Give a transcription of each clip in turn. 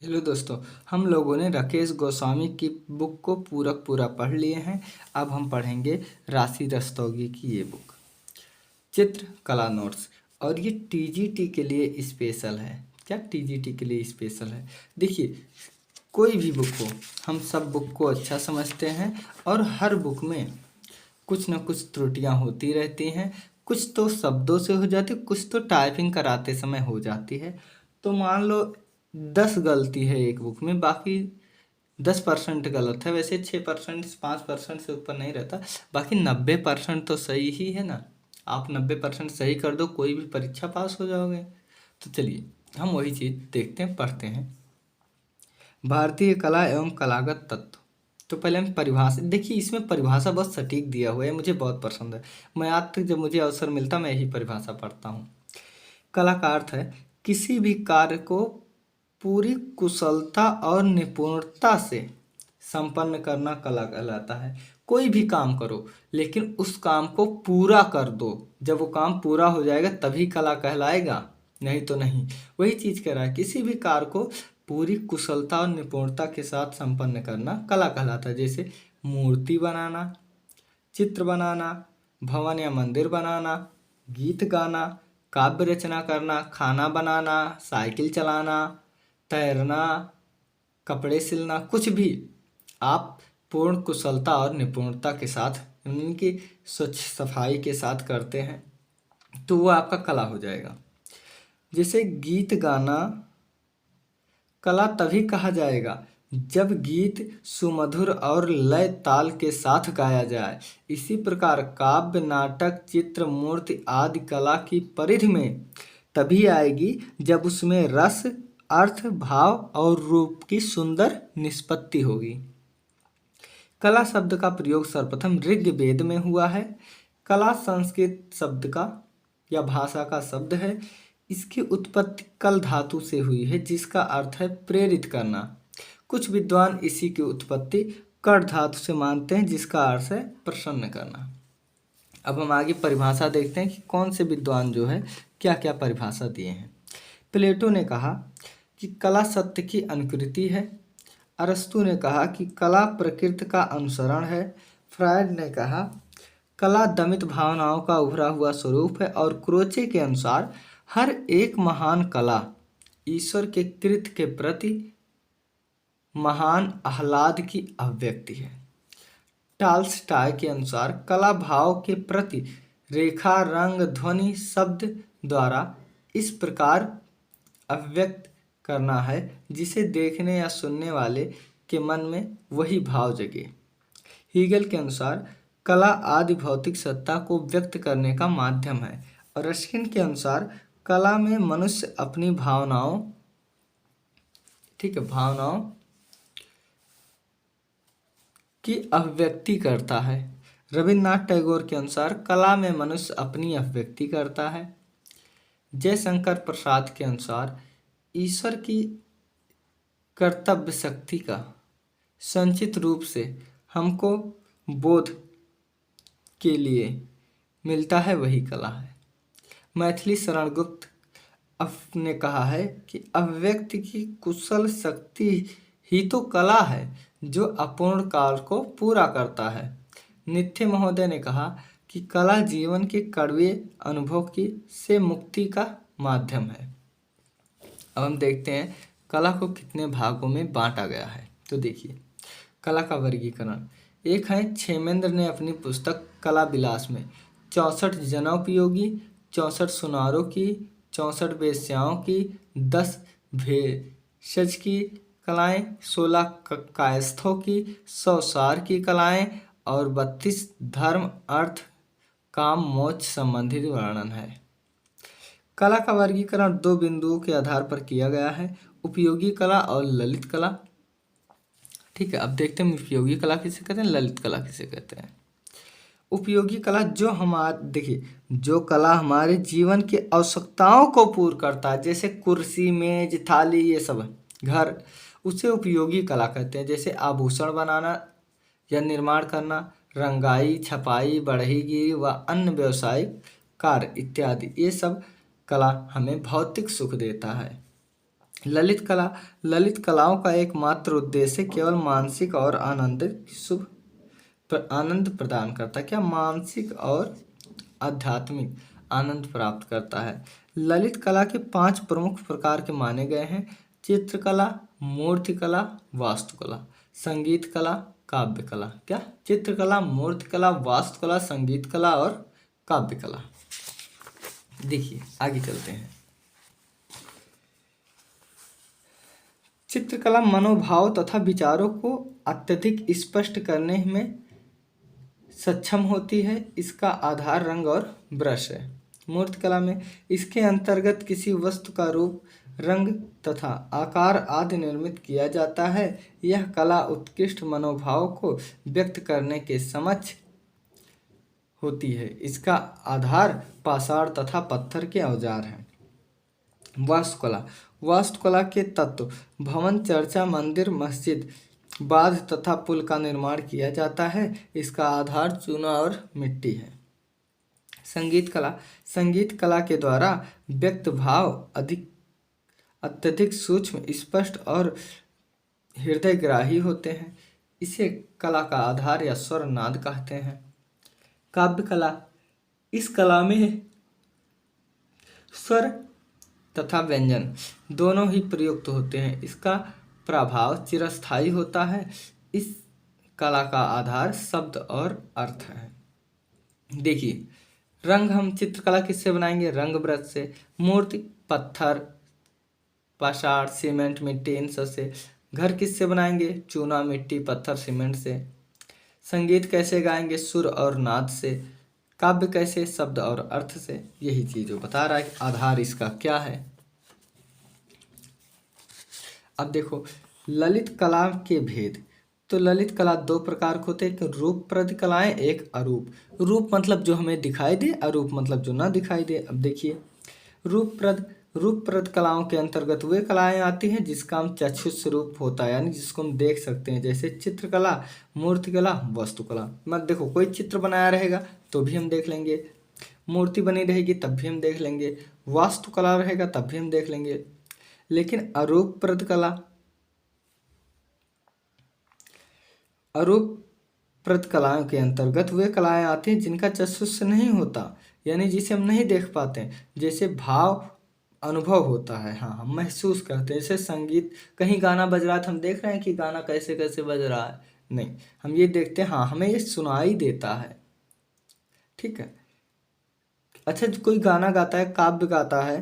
Hello दोस्तों। हम लोगों ने राकेश गोस्वामी की बुक को पूरा पढ़ लिए हैं। अब हम पढ़ेंगे राशि रस्तोगी की ये बुक चित्र कला नोट्स। और ये टीजीटी के लिए स्पेशल है। क्या टीजीटी के लिए स्पेशल है? देखिए, कोई भी बुक हो, हम सब बुक को अच्छा समझते हैं और हर बुक में कुछ ना कुछ त्रुटियां होती रहती हैं। कुछ तो शब्दों से हो जाती, कुछ तो टाइपिंग कराते समय हो जाती है। तो मान लो 10 गलती है एक बुक में, बाकी 10% गलत है। वैसे 6% 5% से ऊपर नहीं रहता, बाकी 90% तो सही ही है ना। आप 90% सही कर दो, कोई भी परीक्षा पास हो जाओगे। तो चलिए हम वही चीज़ देखते हैं, पढ़ते हैं। भारतीय कला एवं कलागत तत्व। तो पहले हम परिभाषा देखिए, इसमें परिभाषा बहुत सटीक दिया हुआ है, मुझे बहुत पसंद है। मैं आज तक जब मुझे अवसर मिलता मैं यही परिभाषा पढ़ता हूँ। कला का अर्थ है किसी भी कार्य को पूरी कुशलता और निपुणता से संपन्न करना कला कहलाता है। कोई भी काम करो, लेकिन उस काम को पूरा कर दो। जब वो काम पूरा हो जाएगा तभी कला कहलाएगा, नहीं तो नहीं। वही चीज़ कह रहा है, किसी भी कार्य को पूरी कुशलता और निपुणता के साथ संपन्न करना कला कहलाता है। जैसे मूर्ति बनाना, चित्र बनाना, भवन या मंदिर बनाना, गीत गाना, काव्य रचना करना, खाना बनाना, साइकिल चलाना, तैरना, कपड़े सिलना, कुछ भी आप पूर्ण कुशलता और निपुणता के साथ, उनकी स्वच्छ सफाई के साथ करते हैं तो वो आपका कला हो जाएगा। जैसे गीत गाना कला तभी कहा जाएगा जब गीत सुमधुर और लय ताल के साथ गाया जाए। इसी प्रकार काव्य, नाटक, चित्र, मूर्ति आदि कला की परिधि में तभी आएगी जब उसमें रस, अर्थ, भाव और रूप की सुंदर निष्पत्ति होगी। कला शब्द का प्रयोग सर्वप्रथम ऋग्वेद में हुआ है। कला संस्कृत शब्द का या भाषा का शब्द है। इसकी उत्पत्ति कल धातु से हुई है, जिसका अर्थ है प्रेरित करना। कुछ विद्वान इसी की उत्पत्ति कर धातु से मानते हैं, जिसका अर्थ है प्रसन्न करना। अब हम आगे परिभाषा देखते हैं कि कौन से विद्वान जो है क्या क्या परिभाषा दिए हैं। प्लेटो ने कहा कि कला सत्य की अनुकृति है। अरस्तु ने कहा कि कला प्रकृति का अनुसरण है। फ्रायड ने कहा कला दमित भावनाओं का उभरा हुआ स्वरूप है। और क्रोचे के अनुसार हर एक महान कला ईश्वर के कृत्य के प्रति महान आह्लाद की अभिव्यक्ति है। टॉल्स्टॉय के अनुसार कला भाव के प्रति रेखा, रंग, ध्वनि, शब्द द्वारा इस प्रकार अभिव्यक्त करना है जिसे देखने या सुनने वाले के मन में वही भाव जगे। हीगल के अनुसार कला आदि भौतिक सत्ता को व्यक्त करने का माध्यम है। और रस्किन के अनुसार कला में मनुष्य अपनी भावनाओं की अभिव्यक्ति करता है। रविन्द्रनाथ टैगोर के अनुसार कला में मनुष्य अपनी अभिव्यक्ति करता है। जयशंकर प्रसाद के अनुसार ईश्वर की कर्तव्य शक्ति का संचित रूप से हमको बोध के लिए मिलता है, वही कला है। मैथिली शरण गुप्त ने कहा है कि अभिव्यक्ति की कुशल शक्ति ही तो कला है जो अपूर्ण काल को पूरा करता है। नित्य महोदय ने कहा कि कला जीवन के कड़वे अनुभव की से मुक्ति का माध्यम है। अब हम देखते हैं कला को कितने भागों में बांटा गया है। तो देखिए, कला का वर्गीकरण। एक है क्षेमेंद्र ने अपनी पुस्तक कला विलास में 64 जनोपयोगी, 64 सुनारों की, 64 वेश्याओं की, 10 भेषज की कलाएं, 16 कायस्थों की, 100 सार की कलाएं और 32 धर्म, अर्थ, काम, मोक्ष संबंधित वर्णन है। कला का वर्गीकरण 2 बिंदुओं के आधार पर किया गया है, उपयोगी कला और ललित कला। ठीक है, अब देखते हैं उपयोगी कला किसे कहते हैं, ललित कला किसे कहते हैं। उपयोगी कला जो कला हमारे जीवन की आवश्यकताओं को पूर्ण करता है, जैसे कुर्सी, मेज, थाली, ये सब घर, उसे उपयोगी कला कहते हैं। जैसे आभूषण बनाना या निर्माण करना, रंगाई, छपाई, बढ़ईगिरी व अन्य व्यावसायिक कार्य इत्यादि, ये सब कला हमें भौतिक सुख देता है। ललित कलाओं का एकमात्र उद्देश्य केवल मानसिक और आनंद प्रदान करता है। क्या? मानसिक और आध्यात्मिक आनंद प्राप्त करता है। ललित कला के 5 प्रमुख प्रकार के माने गए हैं: चित्रकला, मूर्तिकला, वास्तुकला, संगीत कला, काव्य कला। क्या? चित्रकला, मूर्तिकला, वास्तुकला, संगीत कला और काव्य कला। देखिए आगे चलते हैं। चित्रकला मनोभाव तथा विचारों को अत्यधिक स्पष्ट करने में सक्षम होती है। इसका आधार रंग और ब्रश है। मूर्तिकला में इसके अंतर्गत किसी वस्तु का रूप, रंग तथा आकार आदि निर्मित किया जाता है। यह कला उत्कृष्ट मनोभाव को व्यक्त करने के समक्ष होती है। इसका आधार पाषाण तथा पत्थर के औजार हैं। वास्तुकला के तत्व: भवन, चर्चा, मंदिर, मस्जिद, बांध तथा पुल का निर्माण किया जाता है। इसका आधार चूना और मिट्टी है। संगीत कला के द्वारा व्यक्त भाव अत्यधिक सूक्ष्म, स्पष्ट और हृदयग्राही होते हैं। इसे कला का आधार या स्वर नाद कहते हैं। काव्य कला: इस कला में स्वर तथा व्यंजन दोनों ही प्रयुक्त होते हैं। इसका प्रभाव चिरस्थायी होता है। इस कला का आधार शब्द और अर्थ है। देखिए, रंग हम चित्रकला किससे बनाएंगे? रंग ब्रश से। मूर्ति पत्थर, पाषाण, सीमेंट, मिट्टी, इन सब से। घर किससे बनाएंगे? चूना, मिट्टी, पत्थर, सीमेंट से। संगीत कैसे गाएंगे? सुर और नाद से। काव्य कैसे? शब्द और अर्थ से। यही चीज़ बता रहा है कि आधार इसका क्या है। अब देखो ललित कला के भेद। तो ललित कला 2 प्रकार के होते हैं, एक रूपप्रद कलाएं, एक अरूप। रूप मतलब जो हमें दिखाई दे, अरूप मतलब जो ना दिखाई दे। अब देखिए, रूपप्रद कलाओं के अंतर्गत वे कलाएं आती हैं जिसका हम चक्षुष रूप होता है, यानी जिसको हम देख सकते हैं, जैसे चित्रकला, मूर्तिकला, वास्तुकला। मत देखो, कोई चित्र बनाया रहेगा तो भी हम देख लेंगे, मूर्ति बनी रहेगी तब भी हम देख लेंगे, वास्तुकला रहेगा तब भी हम देख लेंगे। लेकिन अरूपप्रद कलाओं के अंतर्गत वे कलाएं आती हैं जिनका चक्षुष नहीं होता, यानी जिसे हम नहीं देख पाते, जैसे भाव अनुभव होता है। हाँ, हम महसूस करते हैं। जैसे संगीत, कहीं गाना बज रहा है तो हम देख रहे हैं कि गाना कैसे कैसे बज रहा है, नहीं, हम ये देखते हैं, हाँ हमें ये सुनाई देता है। ठीक है। अच्छा, कोई गाना गाता है, काव्य गाता है,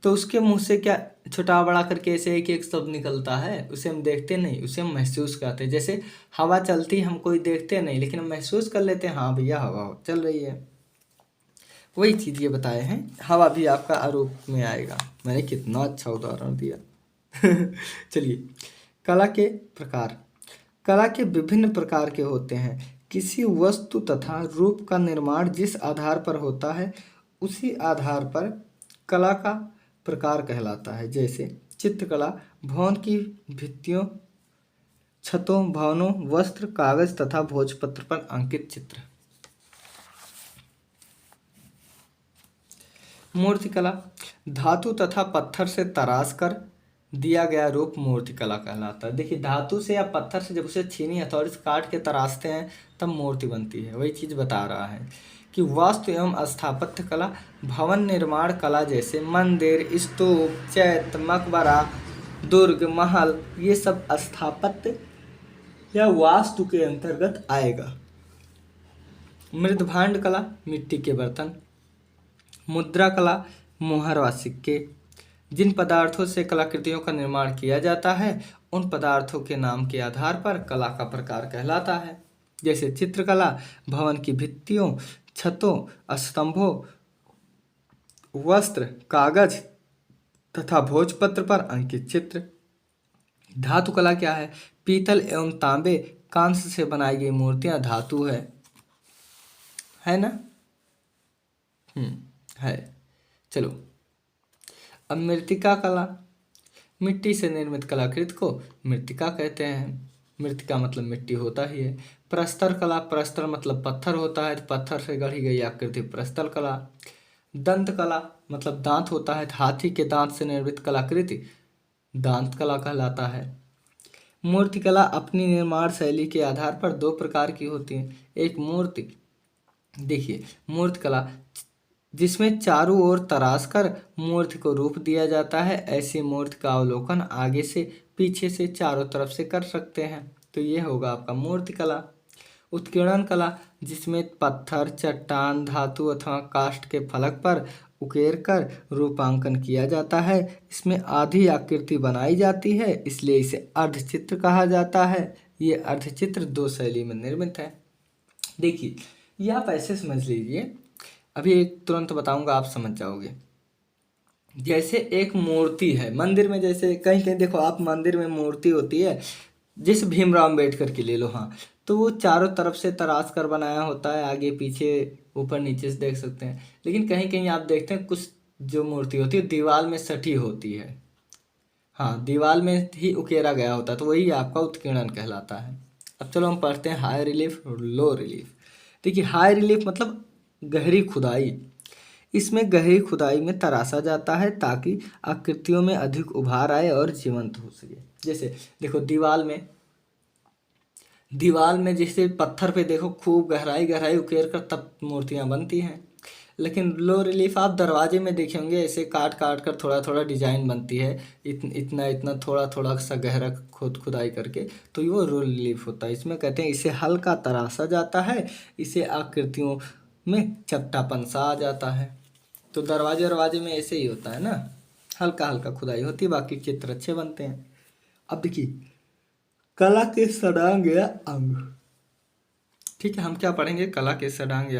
तो उसके मुंह से क्या छोटा बड़ा करके ऐसे एक एक शब्द निकलता है, उसे हम देखते नहीं, उसे हम महसूस करते हैं। जैसे हवा चलती, हम कोई देखते नहीं लेकिन हम महसूस कर लेते हैं, हाँ भैया हवा चल रही है। वही चीज़ ये बताए हैं, हवा भी आपका आरोप में आएगा। मैंने कितना अच्छा उदाहरण दिया। चलिए, कला के प्रकार। कला के विभिन्न प्रकार के होते हैं। किसी वस्तु तथा रूप का निर्माण जिस आधार पर होता है उसी आधार पर कला का प्रकार कहलाता है। जैसे चित्रकला, भवन की भित्तियों, छतों, भवनों, वस्त्र, कागज तथा भोजपत्र पर अंकित चित्र। मूर्तिकला, धातु तथा पत्थर से तराश कर दिया गया रूप मूर्तिकला कहलाता है। देखिए, धातु से या पत्थर से जब उसे छीनी हथौड़ी से काट के तराशते हैं तब मूर्ति बनती है। वही चीज़ बता रहा है कि वास्तु एवं स्थापत्य कला, भवन निर्माण कला जैसे मंदिर, स्तूप, चैत्य, मकबरा, दुर्ग, महल, ये सब स्थापत्य या वास्तु के अंतर्गत आएगा। मृदभांड कला, मिट्टी के बर्तन। मुद्रा कला, मोहर व सिक्के। जिन पदार्थों से कलाकृतियों का निर्माण किया जाता है उन पदार्थों के नाम के आधार पर कला का प्रकार कहलाता है। जैसे चित्रकला, भवन की भित्तियों, छतों, स्तंभों, वस्त्र, कागज तथा भोजपत्र पर अंकित चित्र। धातु कला क्या है? पीतल एवं तांबे, कांस्य से बनाई गई मूर्तियां धातु है ना? है। चलो, अब मृत्तिका कला। मिट्टी से निर्मित कलाकृति को मृत्तिका कहते हैं। मृत्तिका मतलब मिट्टी होता ही है। प्रस्तर कला, प्रस्तर मतलब पत्थर होता है, पत्थर से गढ़ी गई आकृति प्रस्तर कला। दंत कला मतलब दांत होता है, हाथी के दांत से निर्मित कलाकृति दांत कला कहलाता है। मूर्तिकला अपनी निर्माण शैली के आधार पर दो प्रकार की होती है। एक मूर्ति, देखिए मूर्तिकला जिसमें चारों ओर तराश कर मूर्ति को रूप दिया जाता है। ऐसी मूर्ति का अवलोकन आगे से, पीछे से, चारों तरफ से कर सकते हैं। तो ये होगा आपका मूर्तिकला। उत्कीर्णन कला जिसमें पत्थर, चट्टान, धातु अथवा काष्ठ के फलक पर उकेर कर रूपांकन किया जाता है। इसमें आधी आकृति बनाई जाती है, इसलिए इसे अर्धचित्र कहा जाता है। ये अर्धचित्र दो शैली में निर्मित है। देखिए ये आप ऐसे समझ लीजिए, अभी एक तुरंत बताऊंगा, आप समझ जाओगे। जैसे एक मूर्ति है मंदिर में, जैसे कहीं कहीं देखो आप मंदिर में मूर्ति होती है, जिस भीमराव अम्बेडकर की ले लो, हाँ, तो वो चारों तरफ से तराश कर बनाया होता है, आगे पीछे ऊपर नीचे से देख सकते हैं। लेकिन कहीं कहीं आप देखते हैं कुछ जो मूर्ति होती है दीवार में सटी होती है, हाँ दीवार में ही उकेरा गया होता है, तो वही आपका उत्कीर्णन कहलाता है। अब चलो हम पढ़ते हैं हाई रिलीफ और लो रिलीफ। देखिए हाई रिलीफ मतलब गहरी खुदाई। इसमें गहरी खुदाई में तराशा जाता है ताकि आकृतियों में अधिक उभार आए और जीवंत हो सके। जैसे देखो दीवार में जैसे पत्थर पे देखो खूब गहराई गहराई उकेर कर तब मूर्तियाँ बनती हैं। लेकिन लो रिलीफ आप दरवाजे में देखे होंगे, ऐसे काट काट कर थोड़ा थोड़ा डिजाइन बनती है, इतना इतना थोड़ा थोड़ा सा गहरा खुदाई करके, तो ये वो लो रिलीफ होता है। इसमें कहते हैं इसे हल्का तराशा जाता है, इसे आकृतियों में चपटापन सा आ जाता है। तो दरवाजे में ऐसे ही होता है ना, हल्का हल्का खुदाई होती है, बाकी चित्र अच्छे बनते हैं। अब देखिए कला के षडांग या अंग। ठीक है, हम क्या पढ़ेंगे, कला के षडांग या